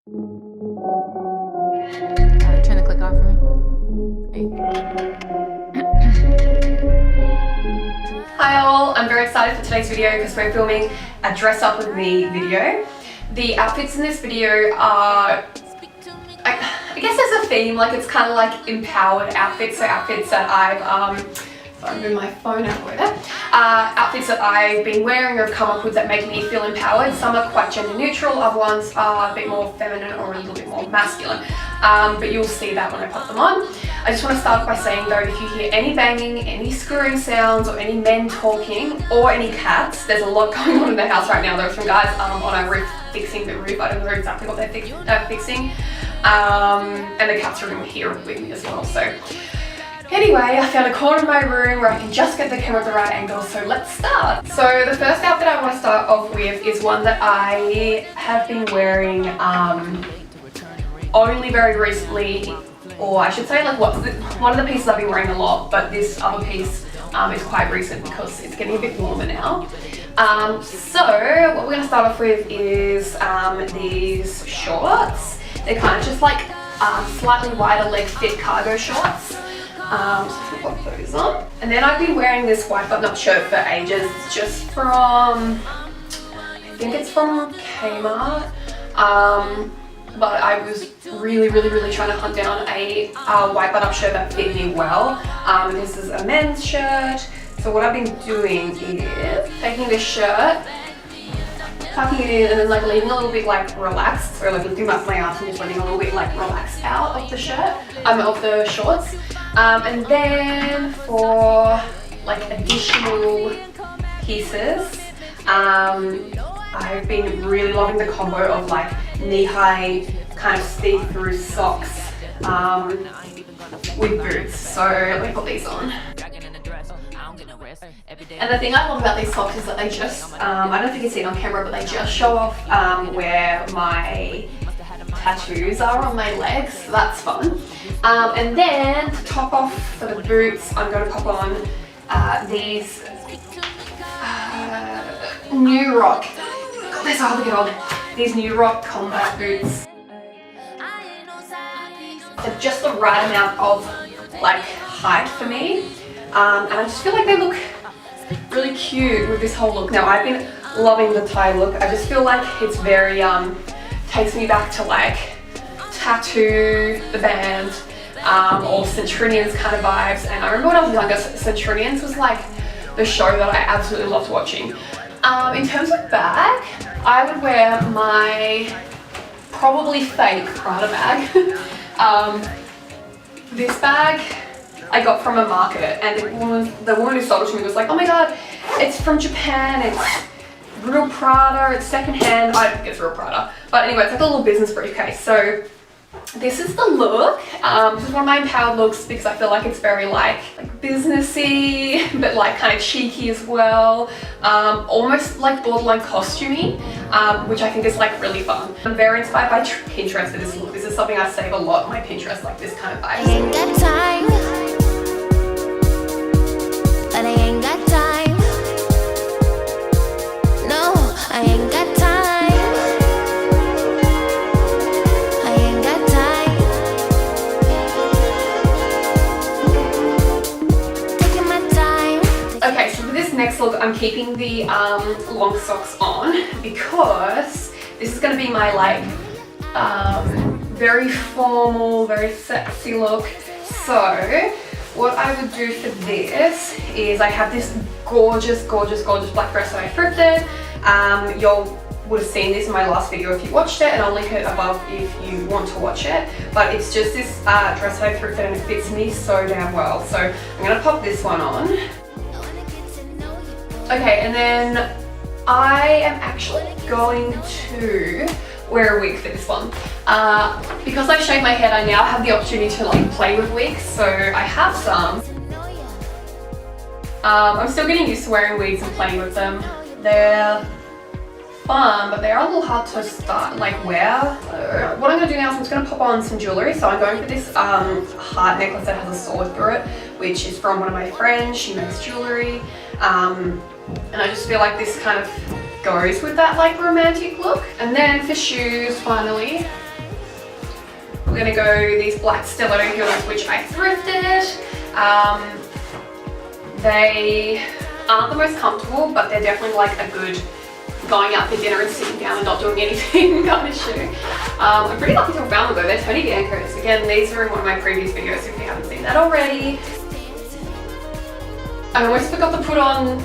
Turn the click off for me. Hi all, I'm very excited for today's video because we're filming a dress up with me video. The outfits in this video are, I guess there's a theme, like it's kind of like empowered outfits, so outfits that I've moved my phone out with it. Outfits that I've been wearing or have come up with that make me feel empowered. Some are quite gender neutral, other ones are a bit more feminine or a little bit more masculine. But you'll see that when I pop them on. I just want to start by saying though, if you hear any banging, any screwing sounds, or any men talking, or any cats, there's a lot going on in the house right now. There are some guys on our roof fixing the roof. I don't know exactly what they're fixing. And the cats are in here with me as well. So anyway, I found a corner of my room where I can just get the camera at the right angle, so let's start. So the first outfit I want to start off with is one that I have been wearing only very recently, or I should say like one of the pieces I've been wearing a lot, but this other piece is quite recent because it's getting a bit warmer now. So what we're going to start off with is these shorts. They're kind of just like slightly wider leg fit cargo shorts. So I'll put those on. And then I've been wearing this white button-up shirt for ages. It's just from, I think it's from Kmart. But I was really trying to hunt down a white button-up shirt that fit me well. This is a men's shirt. So what I've been doing is taking this shirt, tucking it in, and then like leaving a little bit like relaxed. So like lifting up my arms and just letting a little bit like relaxed out of the shirt, of the shorts. And then for like additional pieces, I've been really loving the combo of like knee-high kind of see-through socks with boots. So let me put these on. And the thing I love about these socks is that they just, I don't know if you can see it on camera, but they just show off where my tattoos are on my legs, so that's fun. And then to top off for the boots, I'm going to pop on these New Rock, God, they're so hard to get on, these New Rock combat boots. They're just the right amount of like height for me, and I just feel like they look really cute with this whole look. Now I've been loving the tie look. I just feel like it's very, takes me back to like Tattoo, the band, or Centurions kind of vibes. And I remember when I was younger, Centurions was like the show that I absolutely loved watching. In terms of bag, I would wear my probably fake Prada bag. This bag I got from a market, and the woman who sold it to me was like, oh my god, it's from Japan, it's real Prada, it's secondhand. I don't think it's real Prada, but anyway, it's like a little business briefcase. So this is the look. This is one of my empowered looks because I feel like it's very like businessy, but like kind of cheeky as well. Almost like borderline costumey, which I think is like really fun. I'm very inspired by Pinterest for this look. This is something I save a lot on my Pinterest, like this kind of vibe. I ain't got time, but I ain't got time. No, I ain't got time. Okay, so for this next look, I'm keeping the long socks on because this is going to be my like very formal, very sexy look. So what I would do for this is I have this gorgeous black dress that I thrifted. You would have seen this in my last video if you watched it, and I'll link it above if you want to watch it. But it's just this dress that I thrifted and it fits me so damn well. So I'm going to pop this one on. Okay, and then I am actually going to wear a wig for this one. Because I've shaved my head, I now have the opportunity to like play with wigs, so I have some. I'm still getting used to wearing wigs and playing with them. They're fun, but they are a little hard to start, like wear. So what I'm going to do now is I'm just going to pop on some jewellery. So I'm going for this heart necklace that has a sword through it, which is from one of my friends. She makes jewellery. And I just feel like this kind of goes with that like romantic look. And then for shoes, finally, we're gonna go these black stiletto heels, which I thrifted. They aren't the most comfortable, but they're definitely like a good going out for dinner and sitting down and not doing anything kind of shoe. I'm pretty lucky to have found them though. They're Tony Danco's. Again, these are in one of my previous videos if you haven't seen that already. I almost forgot to put on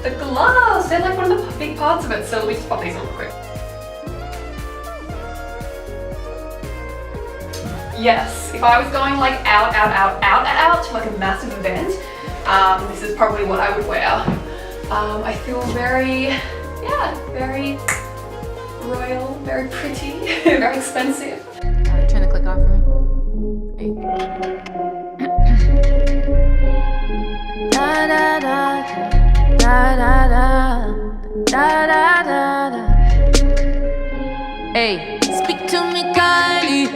the gloves. They're like one of the big parts of it, so let me just pop these on real quick. Yes, if I was going like out to like a massive event, this is probably what I would wear. I feel very royal, very pretty, very expensive. Trying to click off for me. Da da da da da da da da da. Hey, speak to me kindly.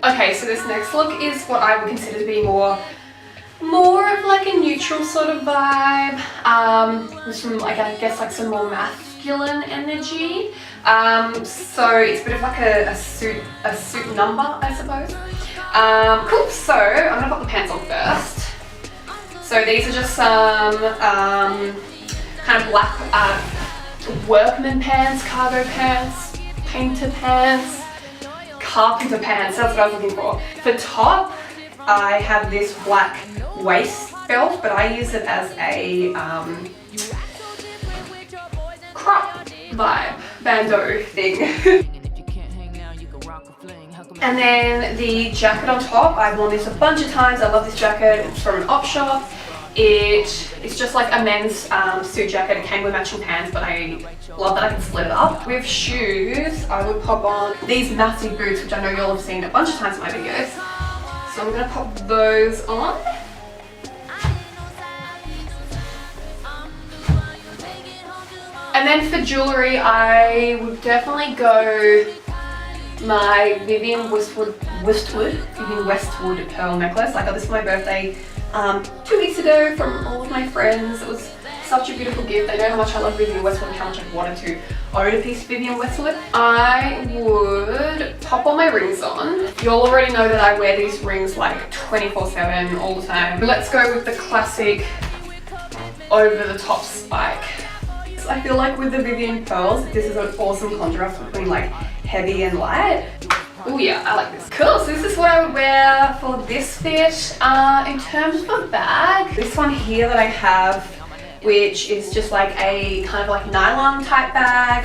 Okay, so this next look is what I would consider to be more of like a neutral sort of vibe. With some like I guess like some more masculine energy. So it's a bit of like a suit number, I suppose. Cool. So I'm gonna put the pants on first. So these are just some kind of black workman pants, cargo pants, painter pants, carpenter pants. That's what I was looking for. For top, I have this black waist belt, but I use it as a crop vibe, bandeau thing. And then the jacket on top, I've worn this a bunch of times. I love this jacket. It's from an op shop. It's just like a men's suit jacket. It came with matching pants, but I love that I can split it up. With shoes, I would pop on these massive boots, which I know you'll have seen a bunch of times in my videos. So I'm gonna pop those on. And then for jewelry, I would definitely go my Vivienne Westwood pearl necklace. I got this for my birthday 2 weeks ago from all of my friends. It was such a beautiful gift. They know how much I love Vivienne Westwood and how much I've wanted to own a piece of Vivienne Westwood. I would pop all my rings on. You'll already know that I wear these rings like 24/7 all the time. Let's go with the classic over the top spike. I feel like with the Vivienne pearls, this is an awesome contrast between like heavy and light. Oh yeah, I like this. Cool, so this is what I would wear for this fit. In terms of a bag, this one here that I have, which is just like a kind of like nylon type bag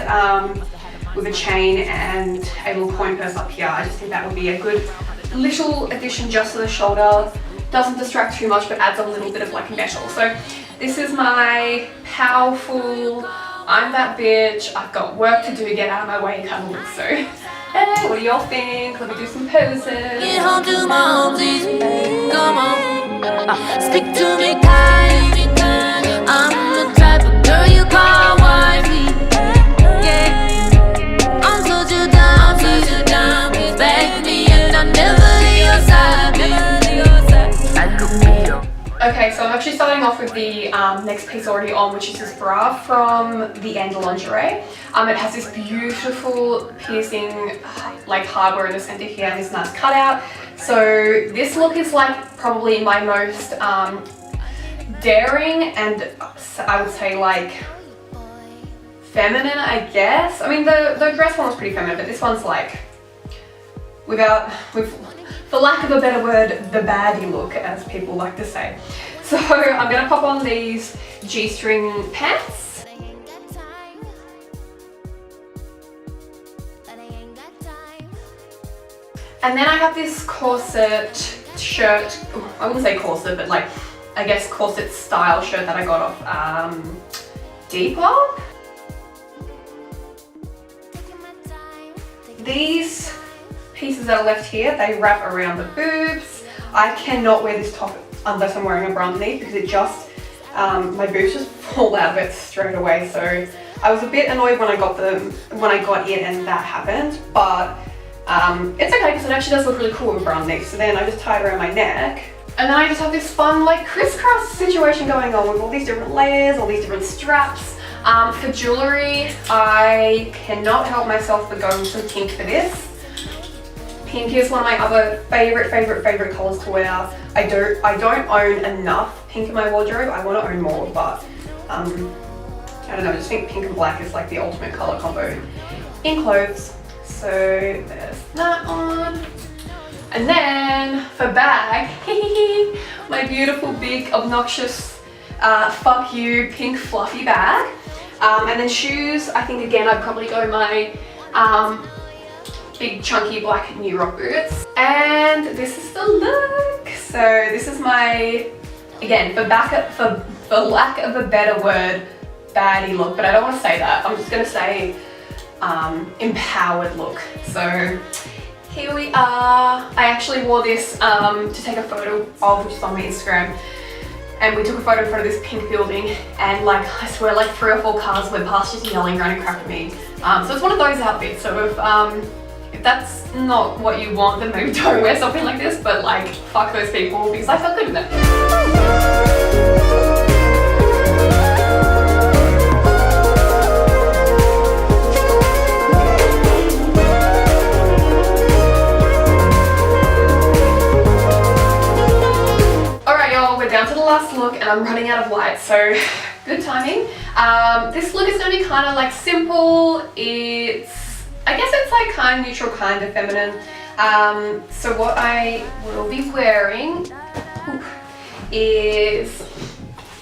with a chain and a little coin purse up here. I just think that would be a good little addition just to the shoulder. Doesn't distract too much, but adds a little bit of like metal. So this is my powerful, I'm that bitch, I've got work to do, get out of my way kind of look. So, hey, what do y'all think? Let me do some poses. Get home to my home, please. Come on. Speak to me kindly. I'm the type of girl you call wifey. Yeah. I'm so you down, please beg me, and I'll never leave your side. Okay, so I'm actually starting off with the next piece already on, which is this bra from the End Lingerie. It has this beautiful piercing like hardware in the center here and this nice cutout. So this look is like probably my most daring and I would say like feminine, I guess. I mean the dress one was pretty feminine, but this one's like for lack of a better word, the baddie look, as people like to say. So I'm gonna pop on these G-string pants. And then I have this corset shirt, I wouldn't say corset, but like, I guess corset style shirt that I got off Depop. These pieces that are left here, they wrap around the boobs. I cannot wear this top unless I'm wearing a bra underneath because it just, my boobs just fall out of it straight away. So I was a bit annoyed when I got it and that happened, but it's okay because it actually does look really cool with a bra underneath. So then I just tie it around my neck. And then I just have this fun like crisscross situation going on with all these different layers, all these different straps. For jewelry, I cannot help myself but go with some pink for this. Pink is one of my other favorite colors to wear. I don't own enough pink in my wardrobe. I want to own more, but I don't know, I just think pink and black is like the ultimate color combo in clothes. So there's that on. And then for bag, my beautiful big obnoxious fuck you pink fluffy bag. And then shoes, I think again I'd probably go my big chunky black New Rock boots. And this is the look. So this is my, again, for lack of a better word, baddie look, but I don't want to say that. I'm just gonna say empowered look. So here we are. I actually wore this to take a photo of, which is on my Instagram. And we took a photo in front of this pink building, and like, I swear, like 3 or 4 cars went past just yelling around and crap at me. So it's one of those outfits. So if that's not what you want, then maybe don't wear something like this, but like, fuck those people, because I felt good with it. Down to the last look, and I'm running out of light, so good timing. This look is going to be kind of like simple. I guess it's like kind of neutral, kind of feminine. So what I will be wearing is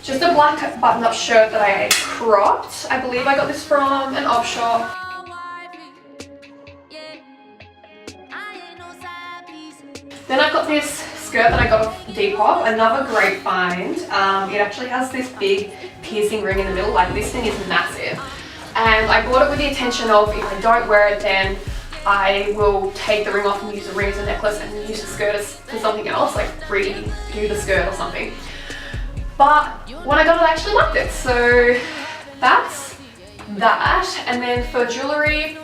just a black button-up shirt that I cropped. I believe I got this from an op shop. Then I've got this skirt that I got off Depop, another great find. It actually has this big piercing ring in the middle, like this thing is massive. And I bought it with the intention of, if I don't wear it, then I will take the ring off and use the ring as a necklace and use the skirt for something else, like redo the skirt or something. But when I got it, I actually liked it. So that's that. And then for jewelry,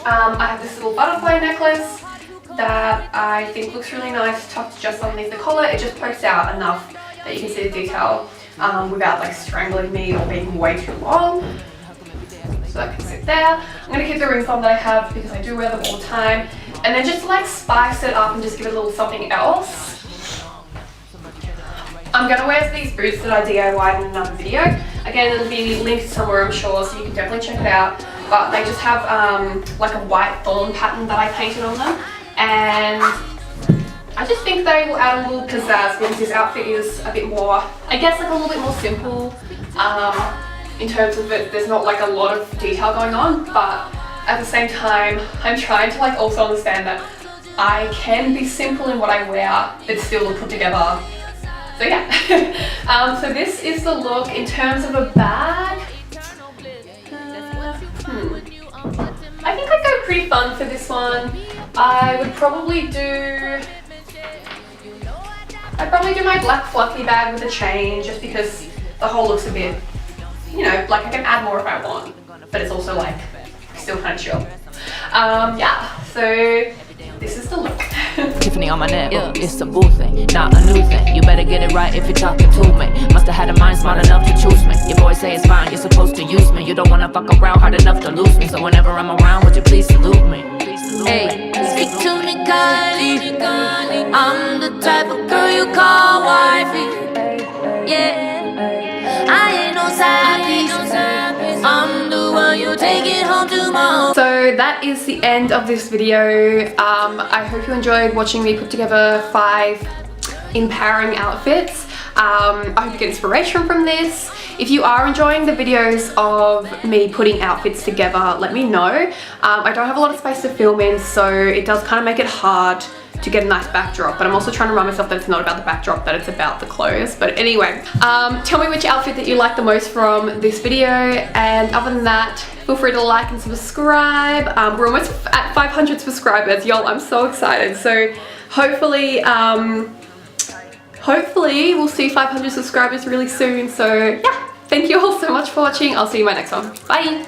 I have this little butterfly necklace that I think looks really nice tucked just underneath the collar. It just pokes out enough that you can see the detail without like strangling me or being way too long. So that can sit there. I'm going to keep the rings on that I have because I do wear them all the time. And then just to like spice it up and just give it a little something else, I'm going to wear these boots that I DIY'd in another video. Again, it'll be linked somewhere I'm sure, so you can definitely check it out. But they just have like a white thorn pattern that I painted on them. And I just think they will add a little pizzazz because this outfit is a bit more, I guess, like a little bit more simple in terms of it. There's not like a lot of detail going on, but at the same time, I'm trying to like also understand that I can be simple in what I wear, but still look put together. So yeah, so this is the look. In terms of a bag, I think I'd go pretty fun for this one. I would probably do, my black fluffy bag with a chain, just because the whole looks a bit, you know, like I can add more if I want, but it's also like still kind of chill. Yeah, so this is the look. Tiffany on my neck, it's a boo thing, not a new thing. You better get it right if you're talking to me. Must have had a mind smart enough to choose me. Your boys say it's fine, you're supposed to use me. You don't wanna fuck around hard enough to lose me. So whenever I'm around, would you please salute me? Hey, speak to me kindly. I'm the type of girl you call wifey. Yeah, I ain't no side piece. I'm the one you take it home to mom. So that is the end of this video. I hope you enjoyed watching me put together 5 empowering outfits. I hope you get inspiration from this. If you are enjoying the videos of me putting outfits together, let me know. I don't have a lot of space to film in, so it does kind of make it hard to get a nice backdrop, but I'm also trying to remind myself that it's not about the backdrop, that it's about the clothes. But anyway, tell me which outfit that you like the most from this video, and other than that, feel free to like and subscribe. We're almost at 500 subscribers, y'all. I'm so excited. So hopefully we'll see 500 subscribers really soon. So yeah, thank you all so much for watching. I'll see you in my next one. Bye.